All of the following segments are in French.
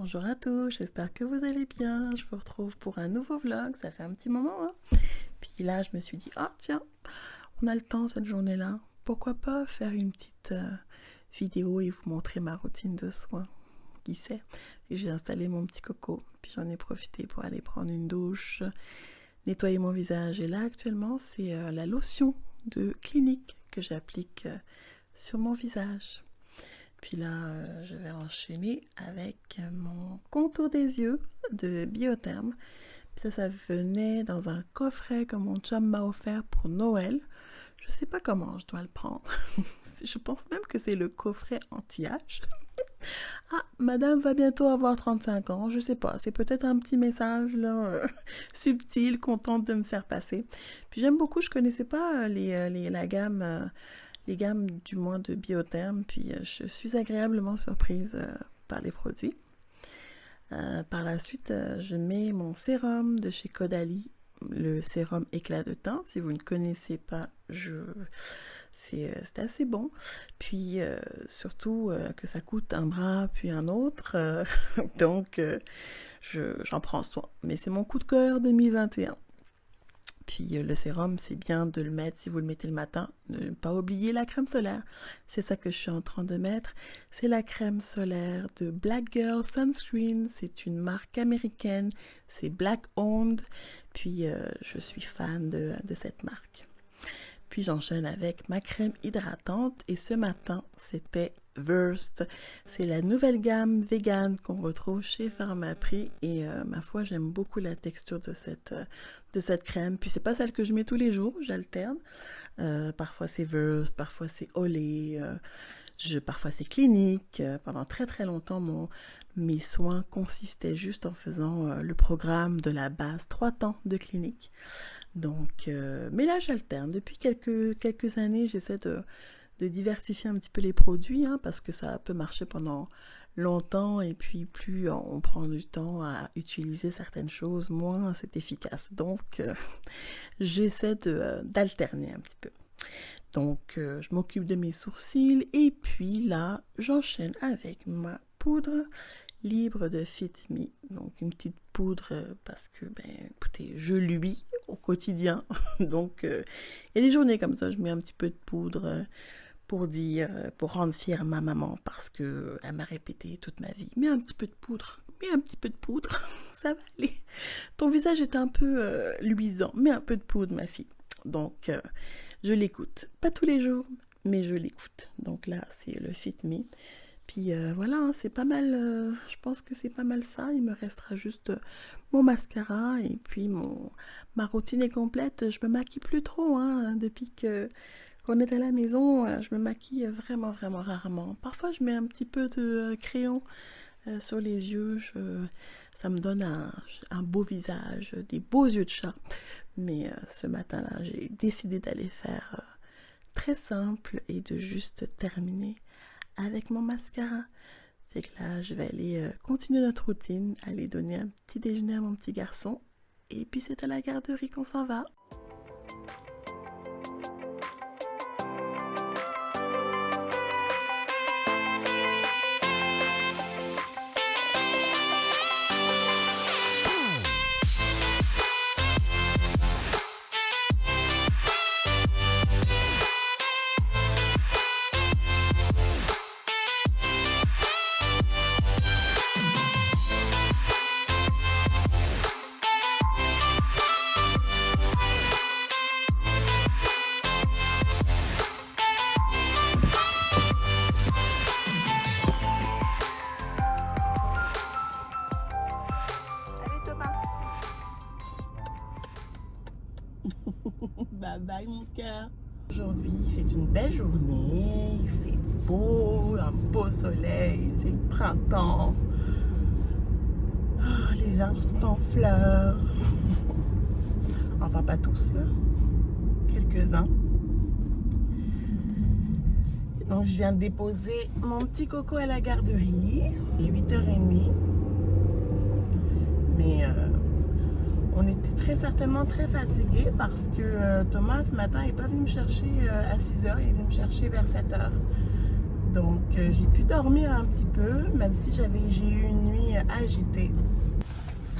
Bonjour à tous, j'espère que vous allez bien. Je vous retrouve pour un nouveau vlog, ça fait un petit moment. Puis là, je me suis dit, ah tiens, on a le temps cette journée-là. Pourquoi pas faire une petite vidéo et vous montrer ma routine de soins. Qui sait? Et j'ai installé mon petit coco, puis j'en ai profité pour aller prendre une douche, nettoyer mon visage. Et là, actuellement, c'est la lotion de Clinique que j'applique sur mon visage. Puis là, je vais enchaîner avec mon contour des yeux de Biotherme. Puis ça venait dans un coffret que mon chum m'a offert pour Noël. Je sais pas comment je dois le prendre. Je pense même que c'est le coffret anti-âge. Ah, madame va bientôt avoir 35 ans, je sais pas. C'est peut-être un petit message là, subtil qu'on tente de me faire passer. Puis j'aime beaucoup, je connaissais pas la gamme... les gammes du moins de Biotherme, puis je suis agréablement surprise par les produits. Par la suite, je mets mon sérum de chez Caudalie, le sérum éclat de teint. Si vous ne connaissez pas, c'est assez bon. Puis surtout que ça coûte un bras puis un autre, donc j'en prends soin. Mais c'est mon coup de cœur 2021. Puis le sérum, c'est bien de le mettre si vous le mettez le matin. Ne pas oublier la crème solaire. C'est ça que je suis en train de mettre. C'est la crème solaire de Black Girl Sunscreen. C'est une marque américaine. C'est Black Owned. Puis je suis fan de cette marque. Puis j'enchaîne avec ma crème hydratante. Et ce matin, c'était Versed. C'est la nouvelle gamme vegan qu'on retrouve chez Pharmaprix. Et ma foi, j'aime beaucoup la texture de cette crème. Puis c'est pas celle que je mets tous les jours, j'alterne. Parfois c'est Versed, parfois c'est Olay, parfois c'est Clinique. Pendant très très longtemps, mes soins consistaient juste en faisant le programme de la base 3 temps de Clinique. Donc, mais là j'alterne. Depuis quelques années, j'essaie de diversifier un petit peu les produits, parce que ça peut marcher pendant longtemps et puis plus on prend du temps à utiliser certaines choses, moins c'est efficace. Donc j'essaie d'alterner un petit peu. Donc je m'occupe de mes sourcils et puis là j'enchaîne avec ma poudre libre de Fit Me. Donc une petite poudre parce que écoutez, je luis au quotidien. Donc il y a des journées comme ça, je mets un petit peu de poudre pour rendre fière ma maman parce que elle m'a répété toute ma vie, mets un petit peu de poudre, ça va aller. Ton visage est un peu luisant, mets un peu de poudre ma fille. Donc je l'écoute, pas tous les jours, mais je l'écoute. Donc là c'est le Fit Me. Puis voilà, c'est pas mal, je pense que c'est pas mal ça. Il me restera juste mon mascara et puis ma routine est complète. Je me maquille plus trop depuis qu'on est à la maison, je me maquille vraiment rarement. Parfois je mets un petit peu de crayon sur les yeux, ça me donne un beau visage, des beaux yeux de chat. Mais ce matin-là, j'ai décidé d'aller faire très simple et de juste terminer avec mon mascara. Fait que là, je vais aller continuer notre routine, aller donner un petit déjeuner à mon petit garçon. Et puis c'est à la garderie qu'on s'en va. Bye bye mon cœur. Aujourd'hui c'est une belle journée, il fait beau, un beau soleil, c'est le printemps. Les arbres sont en fleurs. Enfin pas tous là, quelques-uns. Et donc je viens de déposer mon petit coco à la garderie. Il est 8h30. Mais on était très certainement très fatigués parce que Thomas ce matin n'est pas venu me chercher à 6h, il est venu me chercher vers 7h. Donc j'ai pu dormir un petit peu, même si j'ai eu une nuit agitée.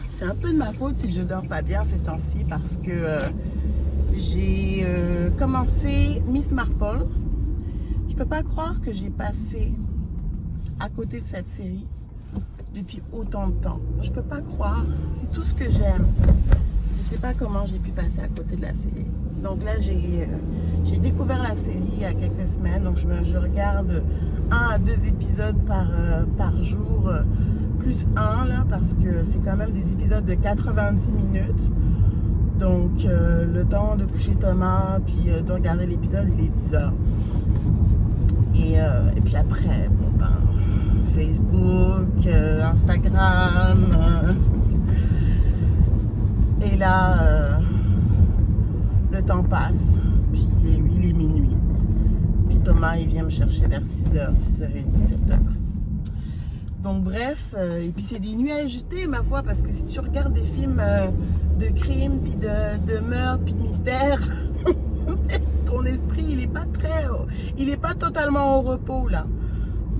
C'est un peu de ma faute si je dors pas bien ces temps-ci parce que j'ai commencé Miss Marple. Je peux pas croire que j'ai passé à côté de cette série depuis autant de temps. Je peux pas croire. C'est tout ce que j'aime. Je sais pas comment j'ai pu passer à côté de la série. Donc là, j'ai découvert la série il y a quelques semaines. Donc je regarde 1 à 2 épisodes par jour, plus un là, parce que c'est quand même des épisodes de 90 minutes. Donc le temps de coucher Thomas, puis de regarder l'épisode, il est 10 heures. Et puis après, bon ben, Facebook, Instagram. Et là, le temps passe. Puis il est minuit. Puis Thomas, il vient me chercher vers 6h, 6h30, 7h. Donc bref, et puis c'est des nuits agitées, ma foi, parce que si tu regardes des films de crime, puis de meurtre, puis de mystère, ton esprit, il est pas totalement au repos, là.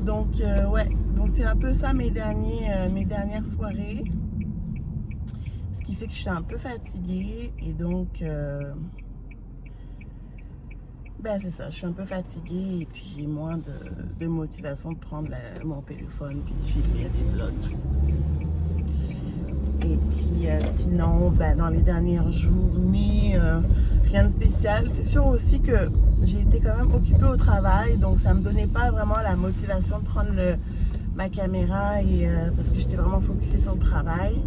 Donc, ouais, donc c'est un peu ça mes dernières soirées. Ce qui fait que je suis un peu fatiguée, et donc, ben c'est ça, je suis un peu fatiguée, et puis j'ai moins de motivation de prendre mon téléphone, puis de filmer des vlogs. Et puis sinon, ben, dans les dernières journées, rien de spécial. C'est sûr aussi que j'ai été quand même occupée au travail, donc ça ne me donnait pas vraiment la motivation de prendre ma caméra parce que j'étais vraiment focusée sur le travail.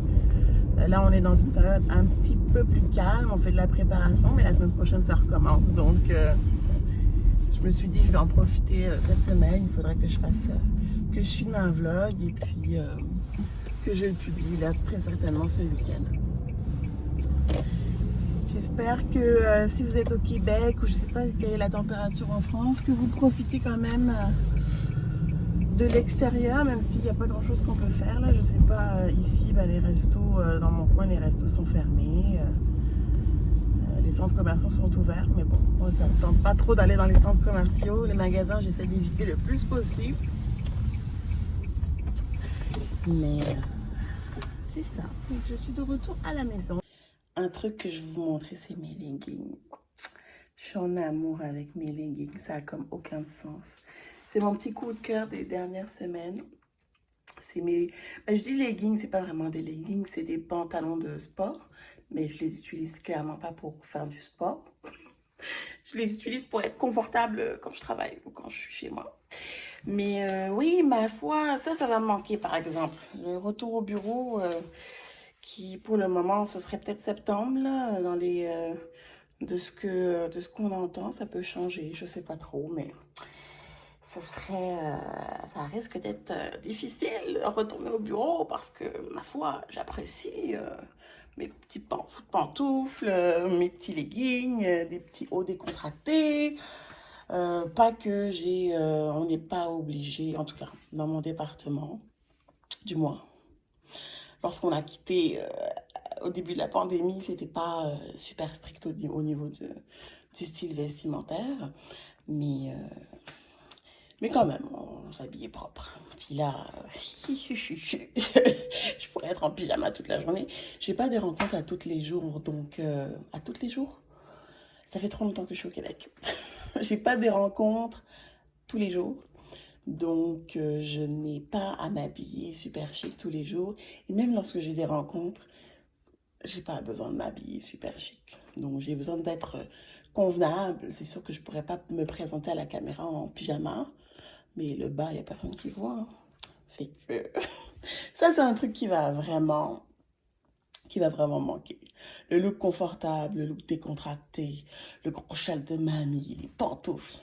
Là, on est dans une période un petit peu plus calme, on fait de la préparation, mais la semaine prochaine, ça recommence. Donc, je me suis dit, je vais en profiter cette semaine. Il faudrait que je filme un vlog et puis que je le publie là très certainement ce week-end. J'espère que si vous êtes au Québec ou je ne sais pas quelle est la température en France, que vous profitez quand même de l'extérieur, même s'il n'y a pas grand chose qu'on peut faire là. Je sais pas, ici les restos, dans mon coin, les restos sont fermés. Les centres commerciaux sont ouverts, mais bon, moi ça ne me tente pas trop d'aller dans les centres commerciaux. Les magasins, j'essaie d'éviter le plus possible. Mais c'est ça. Donc, je suis de retour à la maison. Un truc que je vais vous montrer, c'est mes leggings. Je suis en amour avec mes leggings. Ça a comme aucun sens. C'est mon petit coup de cœur des dernières semaines. C'est je dis leggings, c'est pas vraiment des leggings, c'est des pantalons de sport. Mais je les utilise clairement pas pour faire du sport. Je les utilise pour être confortable quand je travaille ou quand je suis chez moi. Mais oui, ma foi, ça va me manquer par exemple. Le retour au bureau, qui pour le moment, ce serait peut-être septembre, là, de ce qu'on entend, ça peut changer, je sais pas trop, mais ça risque d'être difficile de retourner au bureau parce que, ma foi, j'apprécie mes petits pantoufles, mes petits leggings, des petits hauts décontractés. Pas que on n'est pas obligé, en tout cas dans mon département, du moins. Lorsqu'on a quitté au début de la pandémie, c'était pas super strict au niveau du style vestimentaire, mais quand même, on s'habillait propre. Puis là, je pourrais être en pyjama toute la journée. J'ai pas des rencontres à tous les jours, donc à tous les jours. Ça fait trop longtemps que je suis au Québec. J'ai pas des rencontres tous les jours. Donc, je n'ai pas à m'habiller super chic tous les jours. Et même lorsque j'ai des rencontres, j'ai pas besoin de m'habiller super chic. Donc, j'ai besoin d'être convenable. C'est sûr que je pourrais pas me présenter à la caméra en pyjama. Mais le bas, il n'y a personne qui voit. Hein. Fait que ça, c'est un truc qui va vraiment manquer. Le look confortable, le look décontracté, le gros châle de mamie, les pantoufles.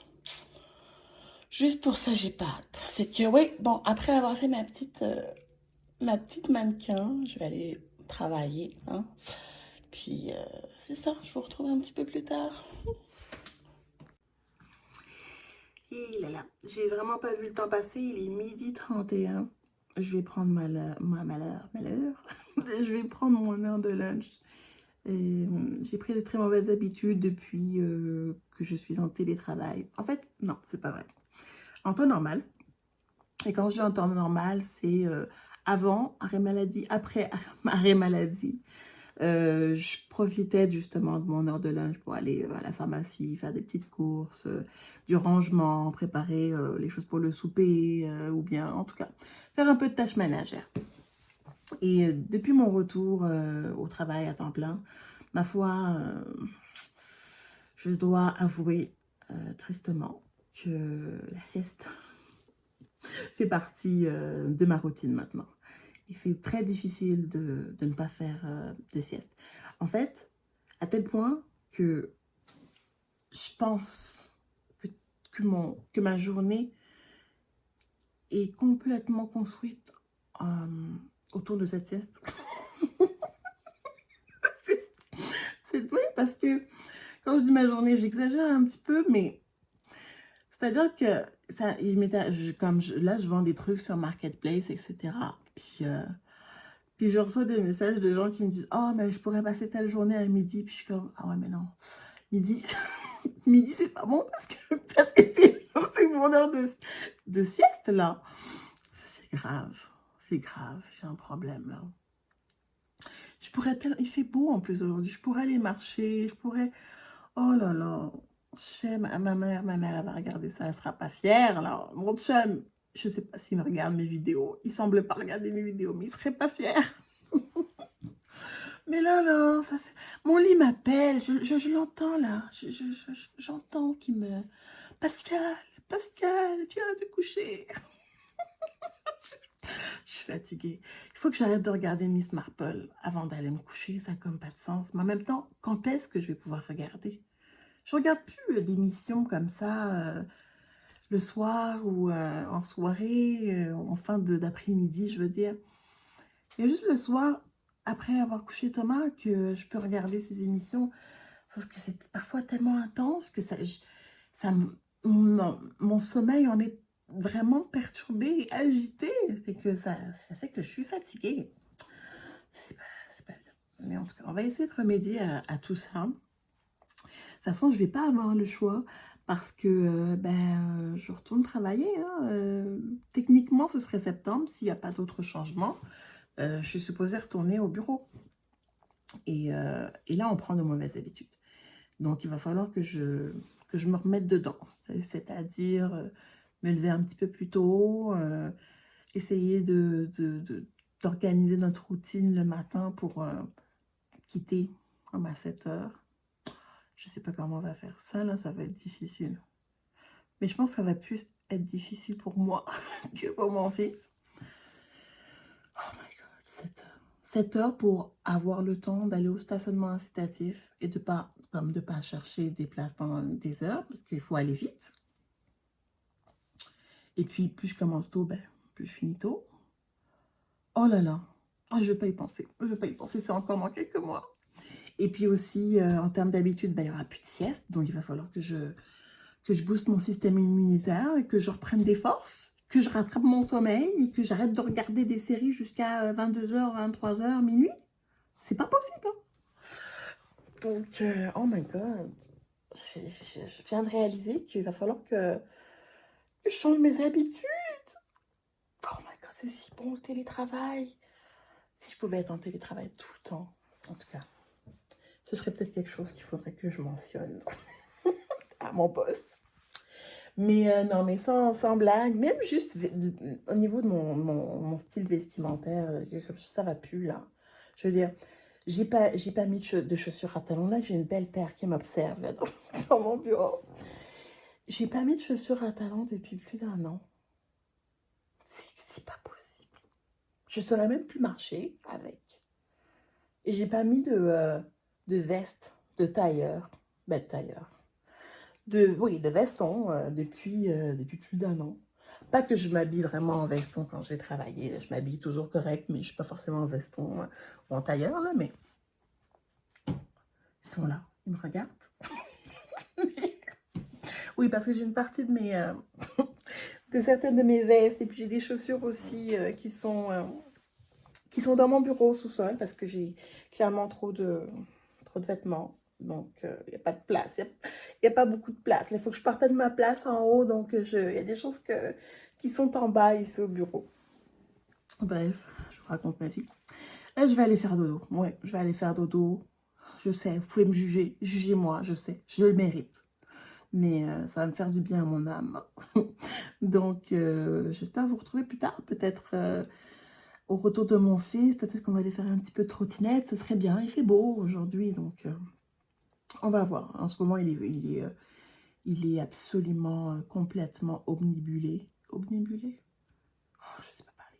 Juste pour ça, j'ai pas hâte. Fait que oui, bon, après avoir fait ma petite mannequin, je vais aller travailler. Hein. Puis c'est ça, je vous retrouve un petit peu plus tard. Et là là, j'ai vraiment pas vu le temps passer, il est 12h31. Je vais prendre je vais prendre mon heure de lunch. J'ai pris de très mauvaises habitudes depuis que je suis en télétravail. En fait, non, c'est pas vrai. En temps normal, Et quand je dis en temps normal, c'est avant arrêt maladie, après arrêt maladie. Je profitais justement de mon heure de lunch pour aller à la pharmacie, faire des petites courses, du rangement, préparer les choses pour le souper, ou bien en tout cas faire un peu de tâches ménagères. Et depuis mon retour au travail à temps plein, ma foi, je dois avouer tristement que la sieste fait partie de ma routine maintenant. Et c'est très difficile de ne pas faire de sieste. En fait, à tel point que je pense que ma journée est complètement construite autour de cette sieste. C'est vrai parce que quand je dis ma journée, j'exagère un petit peu, mais c'est-à-dire que ça, là, je vends des trucs sur Marketplace, etc. Puis je reçois des messages de gens qui me disent: «Oh, mais je pourrais passer telle journée à midi.» Puis je suis comme: «Ah ouais, mais non, midi, midi, c'est pas bon parce que c'est mon heure de sieste, là.» Ça, c'est grave. C'est grave. J'ai un problème, là. Il fait beau en plus aujourd'hui. Je pourrais aller marcher. Je pourrais. Oh là là. Ma mère, elle va regarder ça. Elle sera pas fière, là. Mon chum, je sais pas s'il regarde mes vidéos. Il semble pas regarder mes vidéos, mais il serait pas fier. Mais là, ça fait... Mon lit m'appelle, je l'entends là, j'entends qu'il me... Pascal, Pascal, viens te coucher. Je suis fatiguée. Il faut que j'arrête de regarder Miss Marple avant d'aller me coucher, ça n'a comme pas de sens. Mais en même temps, quand est-ce que je vais pouvoir regarder? Je regarde plus d'émissions comme ça le soir ou en soirée, en fin d'après-midi, je veux dire. Il y a juste le soir, après avoir couché Thomas, que je peux regarder ces émissions. Sauf que c'est parfois tellement intense que ça mon sommeil en est vraiment perturbé et agité. Fait que ça fait que je suis fatiguée. C'est pas bien. Mais en tout cas, on va essayer de remédier à tout ça. De toute façon, je ne vais pas avoir le choix parce que je retourne travailler. Hein. Techniquement, ce serait septembre s'il n'y a pas d'autre changement. Je suis supposée retourner au bureau. Et là, on prend de mauvaises habitudes. Donc, il va falloir que je me remette dedans. C'est-à-dire me lever un petit peu plus tôt, essayer d'organiser notre routine le matin pour quitter à 7 heures. Je ne sais pas comment on va faire ça, là, ça va être difficile. Mais je pense que ça va plus être difficile pour moi que pour mon fils. Oh my God, 7 heures. 7 heures pour avoir le temps d'aller au stationnement incitatif et de pas chercher des places pendant des heures parce qu'il faut aller vite. Et puis, plus je commence tôt, plus je finis tôt. Oh là là, je ne vais pas y penser. Je ne vais pas y penser, c'est encore dans quelques mois. Et puis aussi, en termes d'habitude, il n'y aura plus de sieste. Donc, il va falloir que je booste mon système immunitaire et que je reprenne des forces, que je rattrape mon sommeil et que j'arrête de regarder des séries jusqu'à 22h, 23h, minuit. C'est pas possible. Hein. Donc, oh my God. Je viens de réaliser qu'il va falloir que je change mes habitudes. Oh my God, c'est si bon le télétravail. Si je pouvais être en télétravail tout le temps, en tout cas, ce serait peut-être quelque chose qu'il faudrait que je mentionne à mon boss. Mais non, mais sans blague, même juste au niveau de mon style vestimentaire, ça va plus là. Je veux dire, j'ai pas mis de chaussures à talons. Là, j'ai une belle paire qui m'observe là, dans mon bureau. J'ai pas mis de chaussures à talons depuis plus d'1 an. C'est pas possible. Je saurais même plus marcher avec. Et j'ai pas mis de veste, de tailleur. De tailleur. De veston depuis plus d'1 an. Pas que je m'habille vraiment en veston quand je vais travailler. Je m'habille toujours correct, mais je ne suis pas forcément en veston ou en tailleur, là, mais ils sont là, ils me regardent. Oui, parce que j'ai une partie de certaines de mes vestes, et puis j'ai des chaussures aussi qui sont dans mon bureau au sous-sol, parce que j'ai clairement trop de vêtements. Donc, il n'y a pas de place. Il y a pas beaucoup de place. Il faut que je partage ma place en haut. Donc, il y a des choses qui sont en bas ici au bureau. Bref, je vous raconte ma vie. Là, je vais aller faire dodo. Ouais, je vais aller faire dodo. Je sais, vous pouvez me juger. Jugez-moi, je sais. Je le mérite. Mais ça va me faire du bien à mon âme. Donc, j'espère vous retrouver plus tard. Peut-être au retour de mon fils. Peut-être qu'on va aller faire un petit peu de trottinette. Ce serait bien. Il fait beau aujourd'hui. Donc, on va voir. En ce moment, il est absolument, complètement omnibulé. Omnibulé? Oh, je sais pas parler.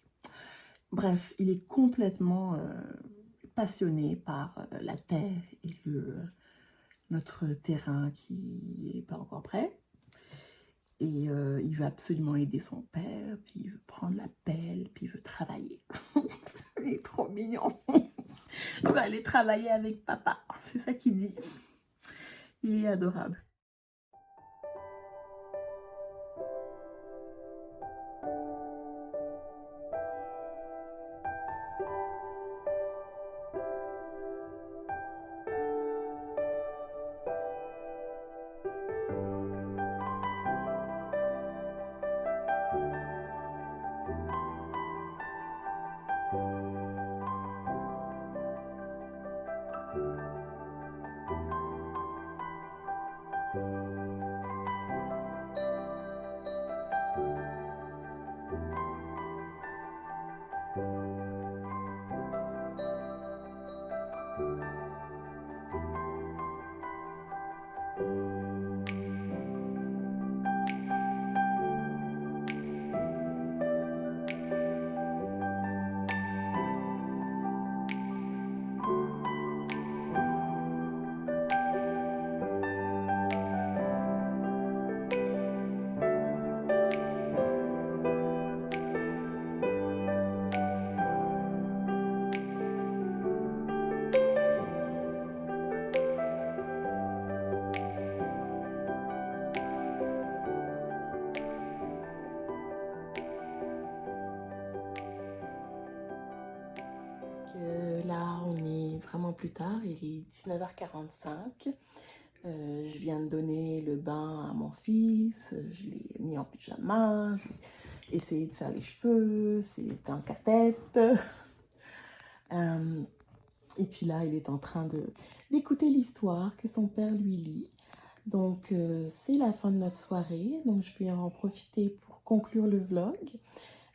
Bref, il est complètement passionné par la terre et notre terrain qui n'est pas encore prêt. Et il veut absolument aider son père, puis il veut prendre la pelle, puis il veut travailler. Il est trop mignon. Il va aller travailler avec papa. C'est ça qu'il dit. Il est adorable. Là, on est vraiment plus tard, il est 19h45. Je viens de donner le bain à mon fils, je l'ai mis en pyjama, j'ai essayé de faire les cheveux, c'est un casse-tête. Et puis là, il est en train d'écouter l'histoire que son père lui lit. Donc, c'est la fin de notre soirée, donc je vais en profiter pour conclure le vlog.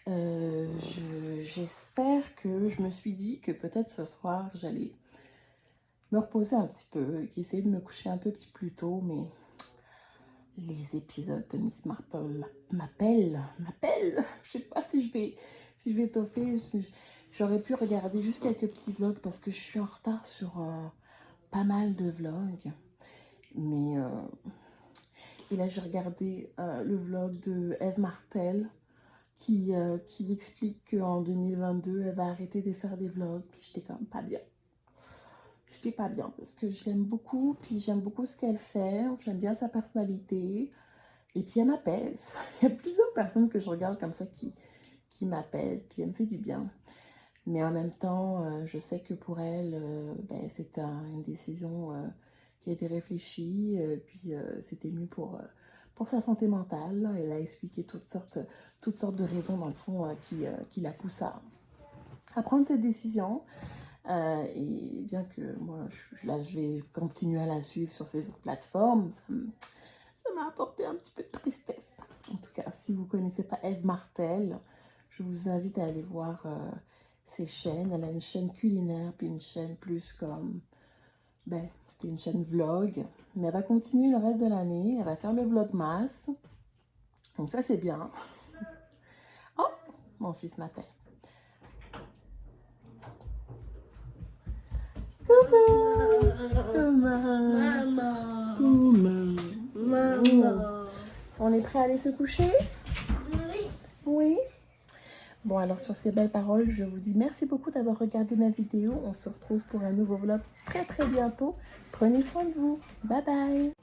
J'espère que je me suis dit que peut-être ce soir j'allais me reposer un petit peu, essayer de me coucher un peu plus tôt, mais les épisodes de Miss Marple m'appellent. Je sais pas si je vais étoffer. J'aurais pu regarder juste quelques petits vlogs parce que je suis en retard sur pas mal de vlogs. Mais et là j'ai regardé le vlog de Eve Martel qui explique qu'en 2022, elle va arrêter de faire des vlogs. Puis j'étais quand même pas bien. J'étais pas bien parce que je l'aime beaucoup, puis j'aime beaucoup ce qu'elle fait, j'aime bien sa personnalité. Et puis elle m'apaise. Il y a plusieurs personnes que je regarde comme ça qui m'apaisent, puis elle me fait du bien. Mais en même temps, je sais que pour elle, ben, c'est une décision qui a été réfléchie, puis c'était mieux pour sa santé mentale. Elle a expliqué toutes sortes de raisons, dans le fond, qui la poussent à prendre cette décision. Et bien que moi, je vais continuer à la suivre sur ces autres plateformes, ça m'a apporté un petit peu de tristesse. En tout cas, si vous ne connaissez pas Eve Martel, je vous invite à aller voir ses chaînes. Elle a une chaîne culinaire, puis une chaîne plus comme... Ben, c'était une chaîne vlog. Mais elle va continuer le reste de l'année. Elle va faire le vlogmas. Donc ça, c'est bien. Oh, mon fils m'appelle. Coucou Thomas. Maman. On est prêt à aller se coucher? Oui. Oui. Bon, alors sur ces belles paroles, je vous dis merci beaucoup d'avoir regardé ma vidéo. On se retrouve pour un nouveau vlog très bientôt. Prenez soin de vous. Bye bye.